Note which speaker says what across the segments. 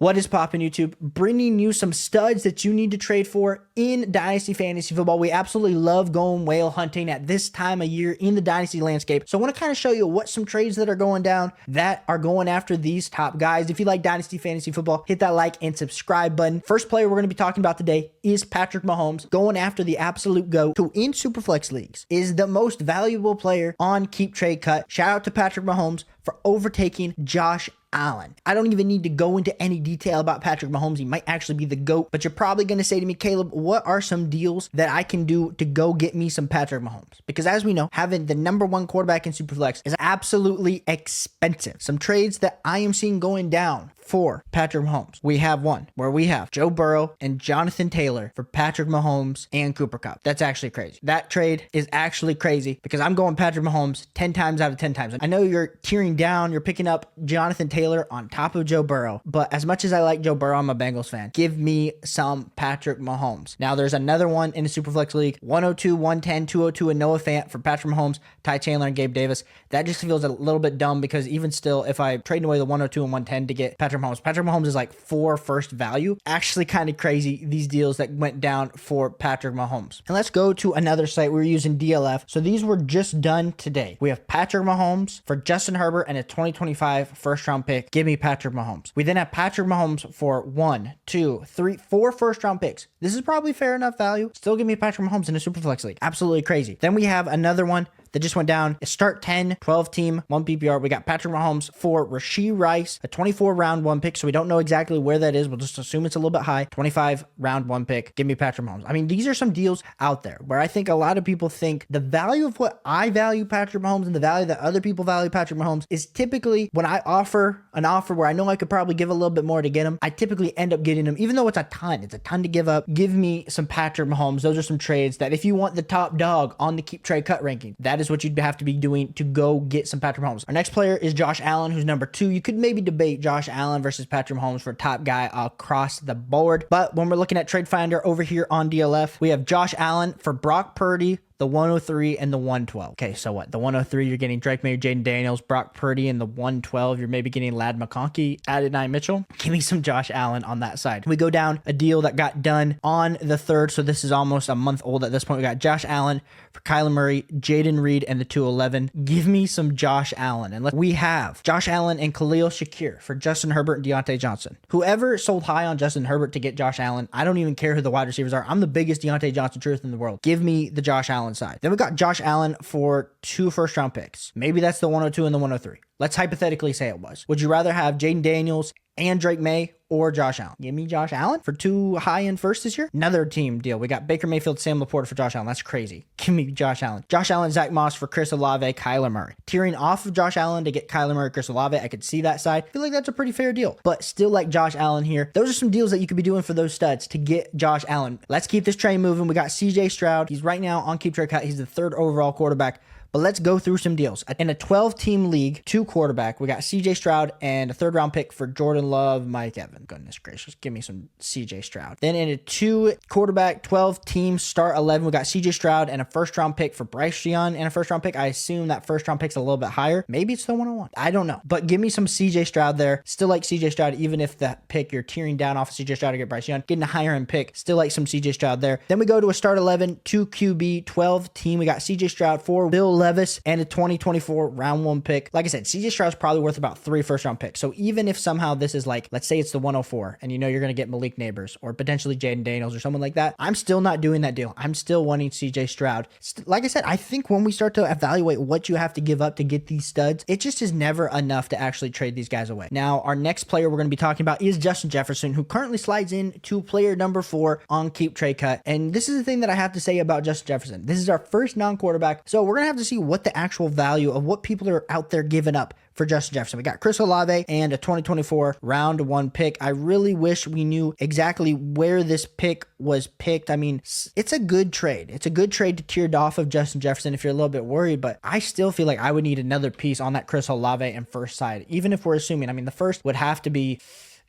Speaker 1: What is poppin' YouTube? Bringing you some studs that you need to trade for in Dynasty Fantasy Football. We absolutely love going whale hunting at this time of year in the Dynasty landscape. So I want to kind of show you what some trades that are going down that are going after these top guys. If you like Dynasty Fantasy Football, hit that like and subscribe button. First player we're going to be talking about today is Patrick Mahomes, going after the absolute GOAT, who in Superflex leagues is the most valuable player on Keep Trade Cut. Shout out to Patrick Mahomes for overtaking Josh Allen. I don't even need to go into any detail about Patrick Mahomes. He might actually be the GOAT, but you're probably going to say to me, Caleb, what are some deals that I can do to go get me some Patrick Mahomes? Because as we know, having the #1 quarterback in Superflex is absolutely expensive. Some trades that I am seeing going down for Patrick Mahomes. We have one where we have Joe Burrow and Jonathan Taylor for Patrick Mahomes and Cooper Kupp. That's actually crazy. That trade is actually crazy because I'm going Patrick Mahomes 10 times out of 10 times. I know you're tearing down, you're picking up Jonathan Taylor on top of Joe Burrow, but as much as I like Joe Burrow, I'm a Bengals fan. Give me some Patrick Mahomes. Now there's another one in the Superflex League, 102, 110, 202, and Noah Fant for Patrick Mahomes, Ty Chandler, and Gabe Davis. That just feels a little bit dumb because even still, if I trade away the 102 and 110 to get Patrick Mahomes is like 4 first value. Actually kind of crazy, these deals that went down for Patrick Mahomes. And let's go to another site. We're using DLF. So these were just done today. We have Patrick Mahomes for Justin Herbert and a 2025 first round pick. Give me Patrick Mahomes. We then have Patrick Mahomes for 1, 2, 3, 4 first round picks. This is probably fair enough value. Still give me Patrick Mahomes in a Superflex League. Absolutely crazy. Then we have another one that just went down. It's start 10, 12 team, 1 PPR. We got Patrick Mahomes for Rashee Rice, a 24 round 1 pick. So we don't know exactly where that is. We'll just assume it's a little bit high. 25 round 1 pick. Give me Patrick Mahomes. I mean, these are some deals out there where I think a lot of people think the value of what I value Patrick Mahomes and the value that other people value Patrick Mahomes is typically when I offer an offer where I know I could probably give a little bit more to get him, I typically end up getting him, even though it's a ton to give up. Give me some Patrick Mahomes. Those are some trades that if you want the top dog on the Keep Trade Cut ranking, that is what you'd have to be doing to go get some Patrick Mahomes. Our next player is Josh Allen, who's number 2. You could maybe debate Josh Allen versus Patrick Mahomes for top guy across the board. But when we're looking at Trade Finder over here on DLF, we have Josh Allen for Brock Purdy, the 103 and the 112. Okay, so what? The 103, you're getting Drake May, Jaden Daniels, Brock Purdy, and the 112, you're maybe getting Ladd McConkey, Adonai Mitchell. Give me some Josh Allen on that side. We go down a deal that got done on the 3rd, so this is almost a month old at this point. We got Josh Allen for Kyler Murray, Jaden Reed, and the 211. Give me some Josh Allen. And we have Josh Allen and Khalil Shakir for Justin Herbert and Deontay Johnson. Whoever sold high on Justin Herbert to get Josh Allen, I don't even care who the wide receivers are. I'm the biggest Deontay Johnson truth in the world. Give me the Josh Allen side. Then we got Josh Allen for 2 first round picks. Maybe that's the 102 and the 103. Let's hypothetically say it was. Would you rather have Jaden Daniels and Drake May or Josh Allen? Give me Josh Allen for 2 high-end first this year. Another team deal. We got Baker Mayfield, Sam Laporta for Josh Allen. That's crazy. Give me Josh Allen. Josh Allen, Zach Moss for Chris Olave, Kyler Murray. Tearing off of Josh Allen to get Kyler Murray, Chris Olave. I could see that side. I feel like that's a pretty fair deal, but still like Josh Allen here. Those are some deals that you could be doing for those studs to get Josh Allen. Let's keep this train moving. We got CJ Stroud. He's right now on Keep Trade Cut. He's the 3rd overall quarterback. But let's go through some deals. In a 12-team league, 2 quarterback, we got CJ Stroud and a 3rd round pick for Jordan Love, Mike Evans. Goodness gracious, give me some CJ Stroud. Then in a 2 quarterback, 12-team start 11, we got CJ Stroud and a 1st round pick for Bryce Young and a 1st round pick. I assume that 1st round pick's a little bit higher. Maybe it's the 101. I don't know. But give me some CJ Stroud there. Still like CJ Stroud, even if that pick you're tearing down off of CJ Stroud to get Bryce Young. Getting a higher end pick. Still like some CJ Stroud there. Then we go to a start 11, 2 QB, 12-team. We got CJ Stroud for Bill Levis and a 2024 round 1 pick. Like I said, CJ Stroud's probably worth about 3 first round picks. So even if somehow this is like, let's say it's the 104 and you know you're going to get Malik Neighbors or potentially Jaden Daniels or someone like that, I'm still not doing that deal. I'm still wanting CJ Stroud. Like I said, I think when we start to evaluate what you have to give up to get these studs, it just is never enough to actually trade these guys away. Now, our next player we're going to be talking about is Justin Jefferson, who currently slides in to player number 4 on Keep Trade Cut. And this is the thing that I have to say about Justin Jefferson. This is our first non-quarterback. So we're going to have to see what the actual value of what people are out there giving up for Justin Jefferson. We got Chris Olave and a 2024 round 1 pick. I really wish we knew exactly where this pick was picked. I mean, it's a good trade. It's a good trade to tiered off of Justin Jefferson if you're a little bit worried, but I still feel like I would need another piece on that Chris Olave and 1st side, even if we're assuming, I mean, the 1st would have to be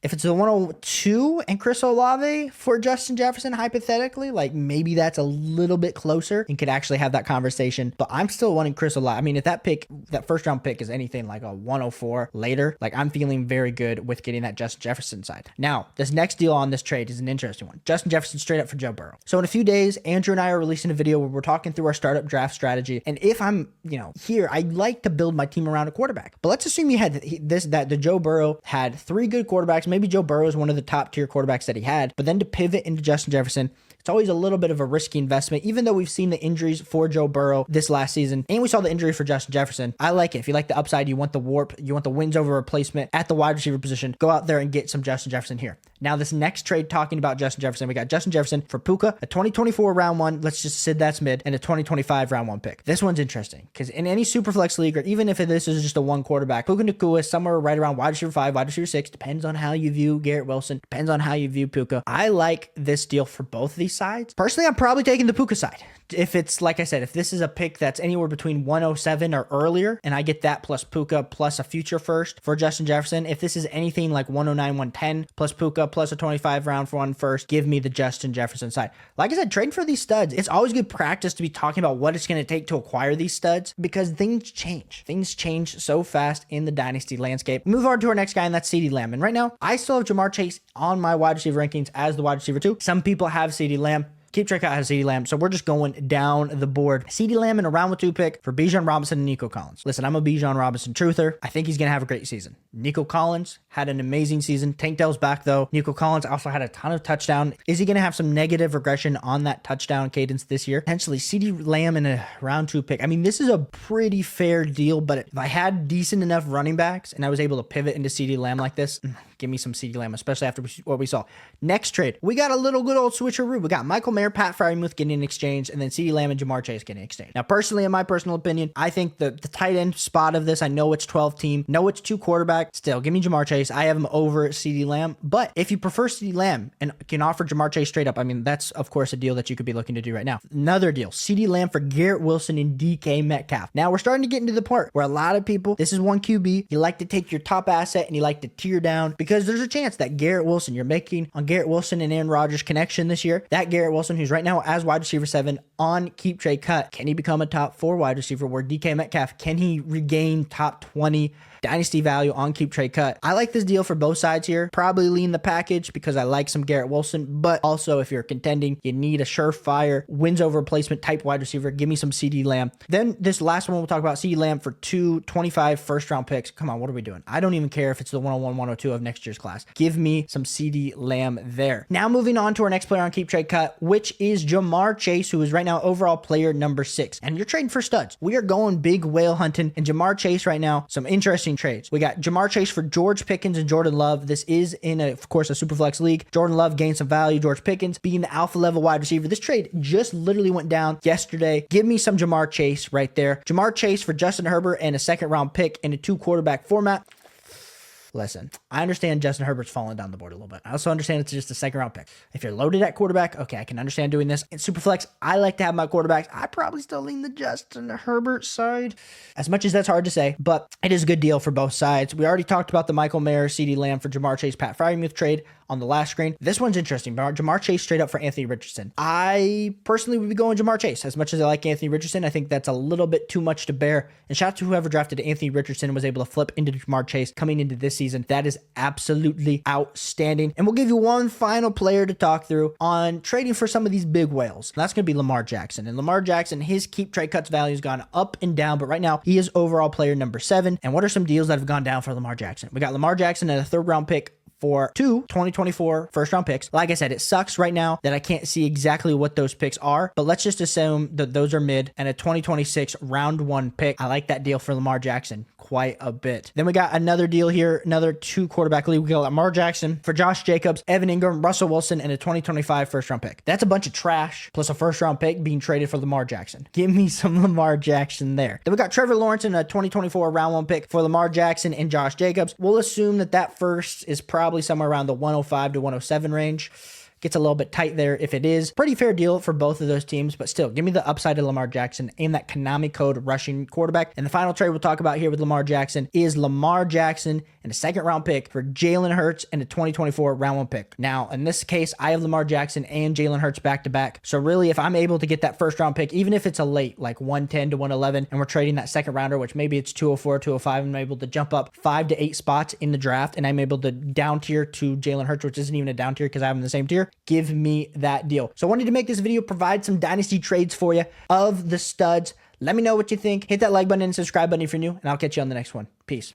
Speaker 1: If it's the 102 and Chris Olave for Justin Jefferson, hypothetically, like maybe that's a little bit closer and could actually have that conversation. But I'm still wanting Chris Olave. I mean, if that pick, that first round pick is anything like a 104 later, like I'm feeling very good with getting that Justin Jefferson side. Now, this next deal on this trade is an interesting one. Justin Jefferson straight up for Joe Burrow. So in a few days, Andrew and I are releasing a video where we're talking through our startup draft strategy. And if I'm, here, I like to build my team around a quarterback. But let's assume you had that the Joe Burrow had 3 good quarterbacks. Maybe Joe Burrow is one of the top tier quarterbacks that he had. But then to pivot into Justin Jefferson, it's always a little bit of a risky investment, even though we've seen the injuries for Joe Burrow this last season, and we saw the injury for Justin Jefferson. I like it. If you like the upside, you want the warp, you want the wins over replacement at the wide receiver position, go out there and get some Justin Jefferson here. Now, this next trade talking about Justin Jefferson, we got Justin Jefferson for Puka, a 2024 round 1, let's just say that's mid, and a 2025 round 1 pick. This one's interesting because in any super flex league, or even if this is just a one quarterback, Puka Nacua is somewhere right around wide receiver 5, wide receiver 6, depends on how you view Garrett Wilson, depends on how you view Puka. I like this deal for both of these sides. Personally, I'm probably taking the Puka side. If it's, like I said, if this is a pick that's anywhere between 107 or earlier, and I get that plus Puka plus a future first for Justin Jefferson, if this is anything like 109, 110 plus Puka plus a 25 round for 1 first, give me the Justin Jefferson side. Like I said, trading for these studs, it's always good practice to be talking about what it's going to take to acquire these studs because things change. Things change so fast in the dynasty landscape. Move on to our next guy, and that's Ceedee Lamb. And right now, I still have Jamar Chase on my wide receiver rankings as the wide receiver 2. Some people have Ceedee Lamb. Keep track out Ceedee Lamb. So we're just going down the board. Ceedee Lamb in a round 2 pick for Bijan Robinson and Nico Collins. Listen, I'm a Bijan Robinson truther. I think he's going to have a great season. Nico Collins had an amazing season. Tank Dell's back though. Nico Collins also had a ton of touchdown. Is he going to have some negative regression on that touchdown cadence this year? Potentially. Ceedee Lamb in a round 2 pick. I mean, this is a pretty fair deal, but if I had decent enough running backs and I was able to pivot into Ceedee Lamb like this, give me some Ceedee Lamb, especially after what we saw. Next trade, we got a little good old switcheroo. We got Michael Mayer, Pat Freiermuth getting exchanged, and then Ceedee Lamb and Jamar Chase getting exchanged. Now, personally, in my personal opinion, I think the tight end spot of this, I know it's 12 team, know it's 2 quarterback. Still, give me Jamar Chase. I have him over Ceedee Lamb. But if you prefer Ceedee Lamb and can offer Jamar Chase straight up, I mean, that's, of course, a deal that you could be looking to do right now. Another deal, Ceedee Lamb for Garrett Wilson and DK Metcalf. Now, we're starting to get into the part where a lot of people, this is one QB, you like to take your top asset and you like to tier down because there's a chance that Garrett Wilson, you're making on Garrett Wilson and Aaron Rodgers connection this year. That Garrett Wilson, who's right now as wide receiver 7 on keep trade cut, can he become a top 4 wide receiver? Where DK Metcalf, can he regain top 20 dynasty value on keep trade cut? I like this deal for both sides here. Probably lean the package because I like some Garrett Wilson, but also if you're contending, you need a surefire wins over replacement type wide receiver. Give me some Ceedee Lamb. Then this last one we'll talk about, Ceedee Lamb for 225 first round picks. Come on, what are we doing? I don't even care if it's the 101, 102 of next year's class. Give me some Ceedee Lamb there. Now moving on to our next player on keep trade cut, which is Jamar Chase, who is right now overall player number 6. And you're trading for studs. We are going big whale hunting, and Jamar Chase right now, some interesting trades. We got Jamar Chase for George Pickens and Jordan Love. This is in, of course, a Superflex league. Jordan Love gained some value. George Pickens being the alpha level wide receiver. This trade just literally went down yesterday. Give me some Jamar Chase right there. Jamar Chase for Justin Herbert and a 2nd round pick in a 2 quarterback format. Listen, I understand Justin Herbert's falling down the board a little bit. I also understand it's just a 2nd round pick. If you're loaded at quarterback, okay, I can understand doing this. In Superflex, I like to have my quarterbacks. I probably still lean the Justin Herbert side, as much as that's hard to say, but it is a good deal for both sides. We already talked about the Michael Mayer, Ceedee Lamb for Jamar Chase, Pat Freiermuth trade on the last screen. This one's interesting. Jamar Chase straight up for Anthony Richardson. I personally would be going Jamar Chase. As much as I like Anthony Richardson, I think that's a little bit too much to bear. And shout out to whoever drafted Anthony Richardson and was able to flip into Jamar Chase coming into this season. That is absolutely outstanding. And we'll give you one final player to talk through on trading for some of these big whales. And that's going to be Lamar Jackson. And Lamar Jackson, his keep trade cuts value has gone up and down, but right now he is overall player number 7. And what are some deals that have gone down for Lamar Jackson? We got Lamar Jackson at a 3rd round pick for 2 2024 first round picks. Like I said, it sucks right now that I can't see exactly what those picks are, but let's just assume that those are mid, and a 2026 round 1 pick. I like that deal for Lamar Jackson quite a bit. Then we got another deal here, another 2 quarterback league. We got Lamar Jackson for Josh Jacobs, Evan Ingram, Russell Wilson, and a 2025 first round pick. That's a bunch of trash plus a first round pick being traded for Lamar Jackson. Give me some Lamar Jackson there. Then we got Trevor Lawrence and a 2024 round 1 pick for Lamar Jackson and Josh Jacobs. We'll assume that first is probably somewhere around the 105 to 107 range. Gets a little bit tight there if it is. Pretty fair deal for both of those teams, but still, give me the upside of Lamar Jackson and that Konami code rushing quarterback. And the final trade we'll talk about here with Lamar Jackson is Lamar Jackson and a second round pick for Jalen Hurts and a 2024 round 1 pick. Now, in this case, I have Lamar Jackson and Jalen Hurts back to back. So really, if I'm able to get that first round pick, even if it's a late, like 110 to 111, and we're trading that second rounder, which maybe it's 204, 205, and I'm able to jump up 5 to 8 spots in the draft, and I'm able to down tier to Jalen Hurts, which isn't even a down tier because I have him in the same tier, give me that deal. So I wanted to make this video, provide some dynasty trades for you of the studs. Let me know what you think. Hit that like button and subscribe button if you're new, and I'll catch you on the next one. Peace.